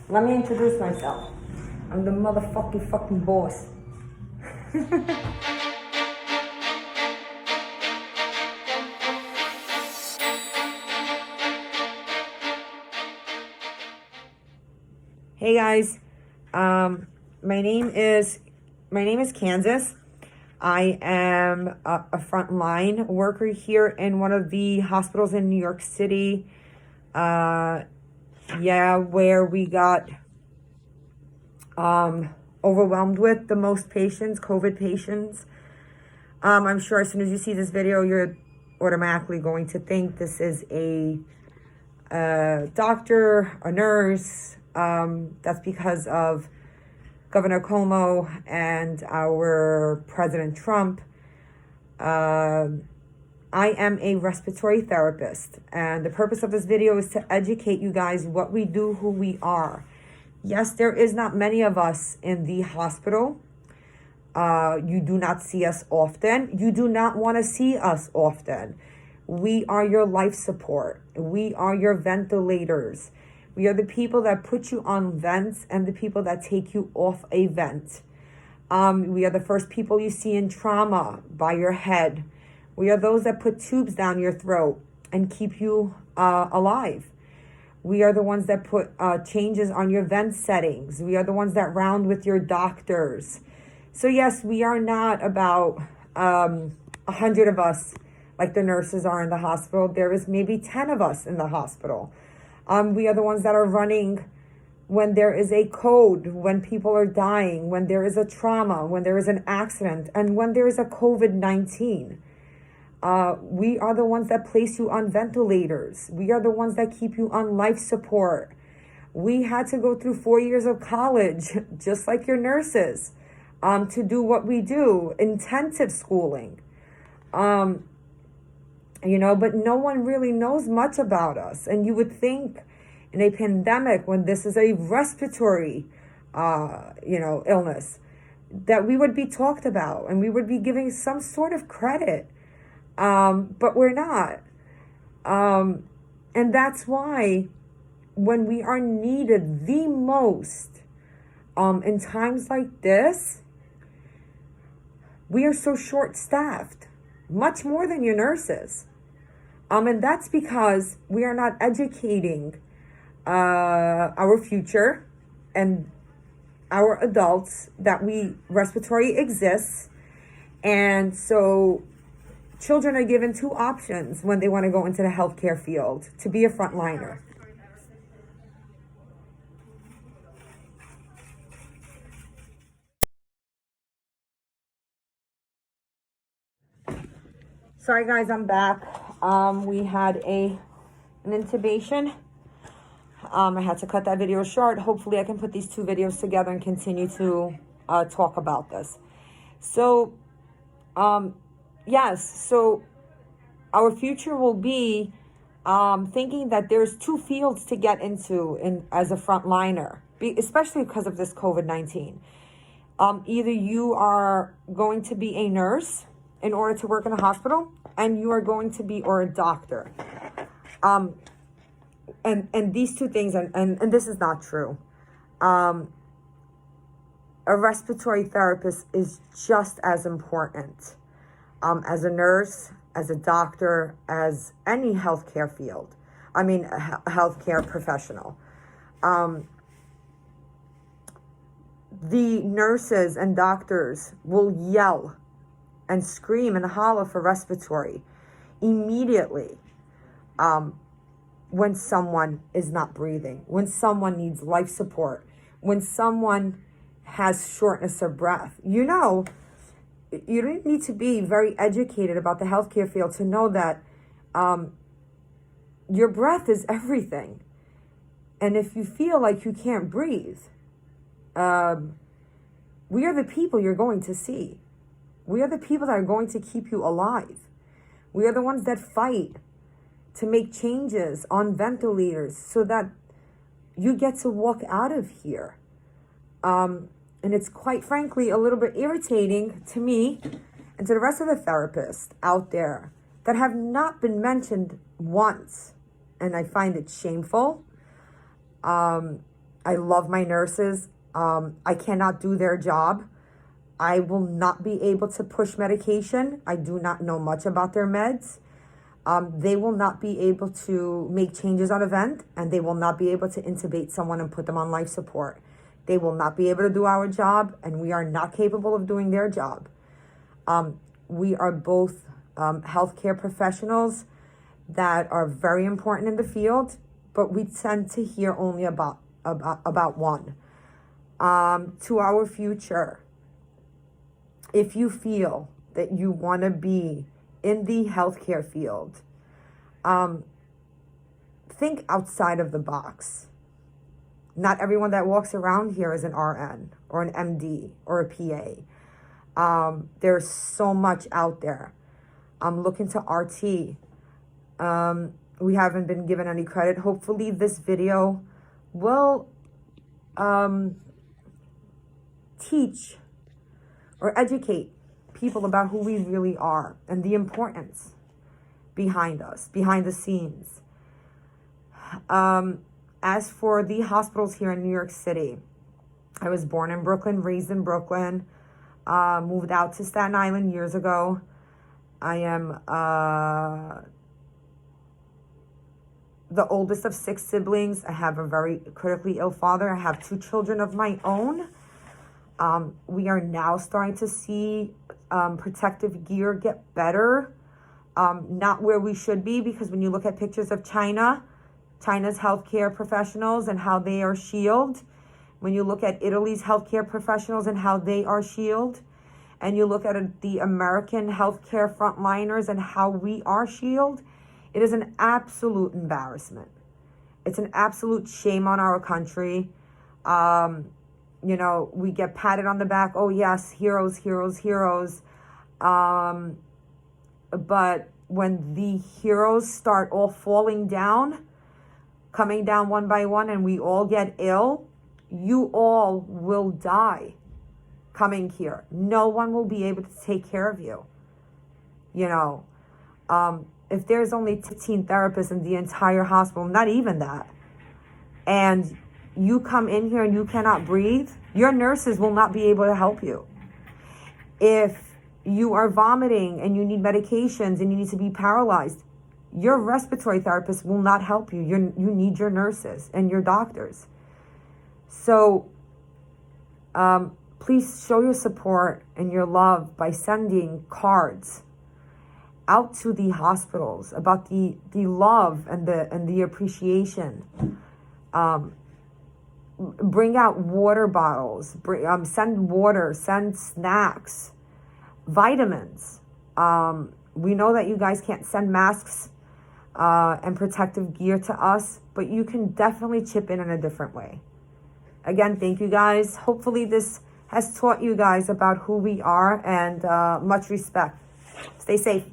Let me introduce myself. I'm the motherfucking fucking boss. Hey guys, my name is Kansas. I am a frontline worker here in one of the hospitals in New York City. Where we got overwhelmed with the most patients, COVID patients. I'm sure as soon as you see this video, you're automatically going to think this is a doctor, a nurse. That's because of Governor Cuomo and our President Trump. I am a respiratory therapist, and the purpose of this video is to educate you guys what we do, who we are. Yes, there is not many of us in the hospital. You do not see us often. You do not want to see us often. We are your life support. We are your ventilators. We are the people that put you on vents and the people that take you off a vent. We are the first people you see in trauma by your head. We are those that put tubes down your throat and keep you alive. We are the ones that put changes on your vent settings. We are the ones that round with your doctors. So yes, we are not about 100 of us like the nurses are in the hospital. There is maybe 10 of us in the hospital. We are the ones that are running when there is a code, when people are dying, when there is a trauma, when there is an accident, and when there is a COVID-19. We are the ones that place you on ventilators. We are the ones that keep you on life support. We had to go through 4 years of college, just like your nurses, to do what we do, intensive schooling. But no one really knows much about us. And you would think in a pandemic, when this is a respiratory, illness, that we would be talked about and we would be giving some sort of credit. But we're not. And that's why when we are needed the most, in times like this, we are so short-staffed, much more than your nurses. And that's because we are not educating our future and our adults that respiratory exists. And so children are given two options when they want to go into the healthcare field to be a frontliner. Sorry guys, I'm back. We had an intubation. I had to cut that video short. Hopefully I can put these two videos together and continue to talk about this. So, yes, so our future will be thinking that there's two fields to get into as a frontliner, especially because of this COVID-19. Either you are going to be a nurse in order to work in a hospital, and you are going to be, or a doctor. And these two things, and this is not true. A respiratory therapist is just as important as a nurse, as a doctor, as any healthcare field. A healthcare professional. The nurses and doctors will yell and scream and holler for respiratory immediately when someone is not breathing, when someone needs life support, when someone has shortness of breath. You don't need to be very educated about the healthcare field to know that your breath is everything. And if you feel like you can't breathe, we are the people you're going to see. We are the people that are going to keep you alive. We are the ones that fight to make changes on ventilators so that you get to walk out of here. And it's quite frankly a little bit irritating to me and to the rest of the therapists out there that have not been mentioned once. And I find it shameful. I love my nurses. I cannot do their job. I will not be able to push medication. I do not know much about their meds. They will not be able to make changes on a vent, and they will not be able to intubate someone and put them on life support. They will not be able to do our job, and we are not capable of doing their job. We are both healthcare professionals that are very important in the field, but we tend to hear only about one. To our future, if you feel that you want to be in the healthcare field, think outside of the box. Not everyone that walks around here is an RN or an MD or a PA. There's so much out there. I'm looking to RT. We haven't been given any credit. Hopefully this video will teach or educate people about who we really are and the importance behind us, behind the scenes. As for the hospitals here in New York City, I was born in Brooklyn, raised in Brooklyn, moved out to Staten Island years ago. I am the oldest of 6 siblings. I have a very critically ill father. I have 2 children of my own. We are now starting to see protective gear get better. Not where we should be, because when you look at pictures of China's healthcare professionals and how they are shielded, when you look at Italy's healthcare professionals and how they are shielded, and you look at the American healthcare frontliners and how we are shielded, it is an absolute embarrassment. It's an absolute shame on our country. You know, we get patted on the back. Oh, yes, heroes, heroes, heroes. But when the heroes start all falling down, coming down one by one, and we all get ill, you all will die coming here. No one will be able to take care of you. You know, if there's only 15 therapists in the entire hospital, not even that, and you come in here and you cannot breathe, your nurses will not be able to help you. If you are vomiting and you need medications and you need to be paralyzed, your respiratory therapist will not help you. You need your nurses and your doctors. So please show your support and your love by sending cards out to the hospitals about the love and the appreciation. Bring out water bottles, send water, send snacks, vitamins. We know that you guys can't send masks and protective gear to us, but you can definitely chip in a different way. Again, thank you guys. Hopefully this has taught you guys about who we are, and much respect. Stay safe.